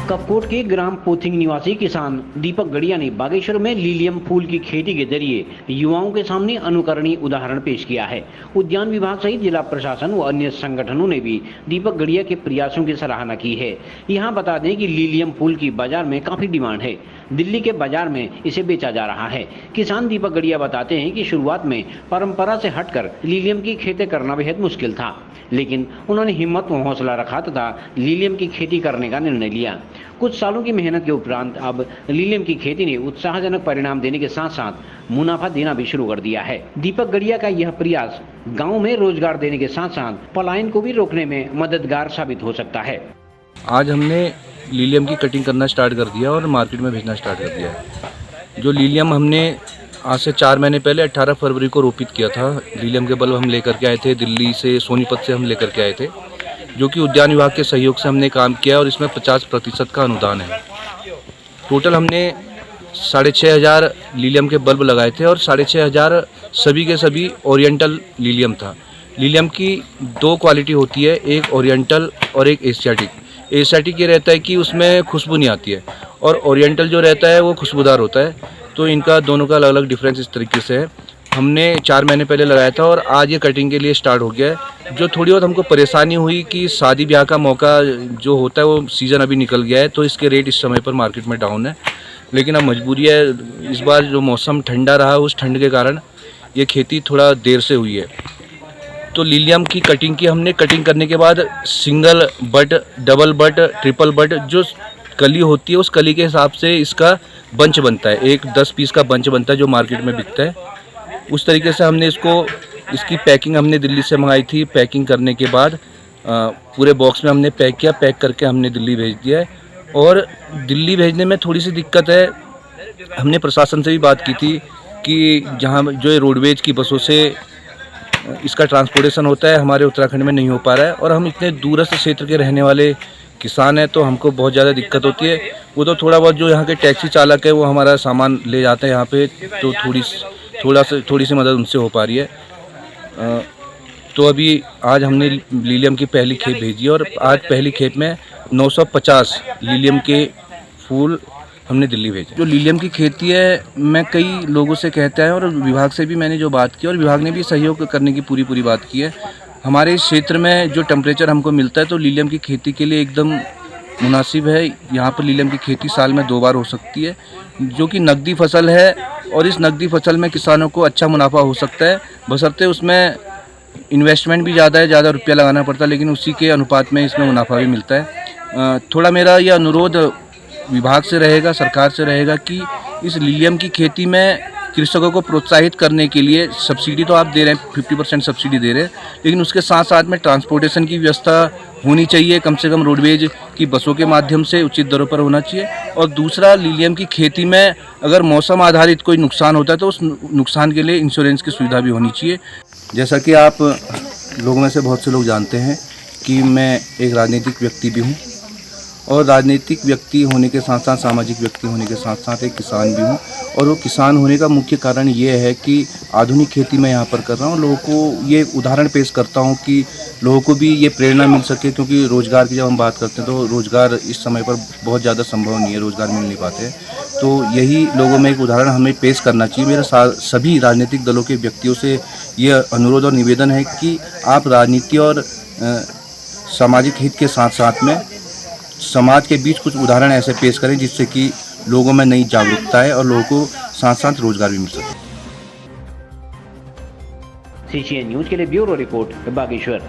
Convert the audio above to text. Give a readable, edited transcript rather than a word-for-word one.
कपकोट के ग्राम पोथिंग निवासी किसान दीपक गड़िया ने बागेश्वर में लीलियम फूल की खेती के जरिए युवाओं के सामने अनुकरणीय उदाहरण पेश किया है। उद्यान विभाग सहित जिला प्रशासन व अन्य संगठनों ने भी दीपक गड़िया के प्रयासों की सराहना की है। यहाँ बता दें कि लीलियम फूल की बाजार में काफी डिमांड है। दिल्ली के बाजार में इसे बेचा जा रहा है। किसान दीपक गड़िया बताते हैं कि शुरुआत में परंपरा से हटकर लीलियम की खेती करना बेहद मुश्किल था, लेकिन उन्होंने हिम्मत व हौसला रखा तथा लीलियम की खेती करने का निर्णय लिया। कुछ सालों की मेहनत के उपरांत अब लीलियम की खेती ने उत्साहजनक परिणाम देने के साथ साथ मुनाफा देना भी शुरू कर दिया है। दीपक गड़िया का यह प्रयास गांव में रोजगार देने के साथ साथ पलायन को भी रोकने में मददगार साबित हो सकता है। आज हमने लीलियम की कटिंग करना स्टार्ट कर दिया और मार्केट में भेजना स्टार्ट कर दिया है। जो लीलियम हमने आज से 4 महीने पहले 18 फरवरी को रोपित किया था। लीलियम के बल्ब हम लेकर के आए थे, दिल्ली से सोनीपत से हम लेकर के आए थे, जो कि उद्यान विभाग के सहयोग से हमने काम किया और इसमें 50% का अनुदान है। टोटल हमने 6500 लीलियम के बल्ब लगाए थे और 6500 सभी के सभी ओरिएंटल लीलियम था। लीलियम की 2 क्वालिटी होती है, एक ओरिएंटल और एक एशियाटिक। एशियाटिक ये रहता है कि उसमें खुशबू नहीं आती है और ओरिएंटल जो रहता है वो खुशबूदार होता है। तो इनका दोनों का अलग अलग डिफरेंस इस तरीके से है। हमने 4 महीने पहले लगाया था और आज ये कटिंग के लिए स्टार्ट हो गया है। जो थोड़ी बहुत हमको परेशानी हुई कि शादी ब्याह का मौका जो होता है वो सीज़न अभी निकल गया है, तो इसके रेट इस समय पर मार्केट में डाउन है। लेकिन अब मजबूरी है, इस बार जो मौसम ठंडा रहा उस ठंड के कारण ये खेती थोड़ा देर से हुई है। तो लीलियम की कटिंग की हमने, कटिंग करने के बाद single but, double but, triple but जो कली होती है उस कली के हिसाब से इसका बंच बनता है। एक 10 पीस का बंच बनता है जो मार्केट में बिकता है। उस तरीके से हमने इसकी पैकिंग हमने दिल्ली से मंगाई थी। पैकिंग करने के बाद पूरे बॉक्स में हमने पैक किया, पैक करके हमने दिल्ली भेज दिया है। और दिल्ली भेजने में थोड़ी सी दिक्कत है। हमने प्रशासन से भी बात की थी कि जहाँ जो रोडवेज की बसों से इसका ट्रांसपोर्टेशन होता है, हमारे उत्तराखंड में नहीं हो पा रहा है और हम इतने दूरस्थ क्षेत्र के रहने वाले किसान हैं, तो हमको बहुत ज़्यादा दिक्कत होती है। वो तो थोड़ा बहुत जो यहाँ के टैक्सी चालक है वो हमारा सामान ले जाते हैं यहाँ पे, तो थोड़ी सी मदद उनसे हो पा रही है। तो अभी आज हमने लीलियम की पहली खेप भेजी और आज पहली खेप में 950 लीलियम के फूल हमने दिल्ली भेजे। जो लीलियम की खेती है, मैं कई लोगों से कहता है और विभाग से भी मैंने जो बात की और विभाग ने भी सहयोग करने की पूरी बात की है। हमारे इस क्षेत्र में जो टेम्परेचर हमको मिलता है तो लीलियम की खेती के लिए एकदम मुनासिब है। यहाँ पर लीलियम की खेती साल में 2 बार हो सकती है, जो कि नकदी फसल है और इस नकदी फसल में किसानों को अच्छा मुनाफा हो सकता है, बशर्ते उसमें इन्वेस्टमेंट भी ज़्यादा है, ज़्यादा रुपया लगाना पड़ता है, लेकिन उसी के अनुपात में इसमें मुनाफा भी मिलता है। थोड़ा मेरा यह अनुरोध विभाग से रहेगा, सरकार से रहेगा कि इस लीलियम की खेती में कृषकों को प्रोत्साहित करने के लिए सब्सिडी तो आप दे रहे हैं, 50% सब्सिडी दे रहे हैं, लेकिन उसके साथ साथ में ट्रांसपोर्टेशन की व्यवस्था होनी चाहिए। कम से कम रोडवेज की बसों के माध्यम से उचित दरों पर होना चाहिए। और दूसरा, लीलियम की खेती में अगर मौसम आधारित कोई नुकसान होता है तो उस नुकसान के लिए इंश्योरेंस की सुविधा भी होनी चाहिए। जैसा कि आप लोगों में से बहुत से लोग जानते हैं कि मैं एक राजनीतिक व्यक्ति भी हूँ और राजनीतिक व्यक्ति होने के साथ साथ सामाजिक व्यक्ति होने के साथ साथ एक किसान भी हूँ। और वो किसान होने का मुख्य कारण ये है कि आधुनिक खेती मैं यहाँ पर कर रहा हूँ। लोगों को ये उदाहरण पेश करता हूँ कि लोगों को भी ये प्रेरणा मिल सके, क्योंकि रोज़गार की जब हम बात करते हैं तो रोज़गार इस समय पर बहुत ज़्यादा संभव नहीं है, रोज़गार मिल नहीं पाते हैं। तो यही लोगों में एक उदाहरण हमें पेश करना चाहिए। मेरा सभी राजनीतिक दलों के व्यक्तियों से ये अनुरोध और निवेदन है कि आप राजनीति और सामाजिक हित के साथ साथ में समाज के बीच कुछ उदाहरण ऐसे पेश करें जिससे कि लोगों में नई जागरूकता है और लोगों को साथ साथ रोजगार भी मिल सके। CCN न्यूज के लिए ब्यूरो रिपोर्ट बागेश्वर।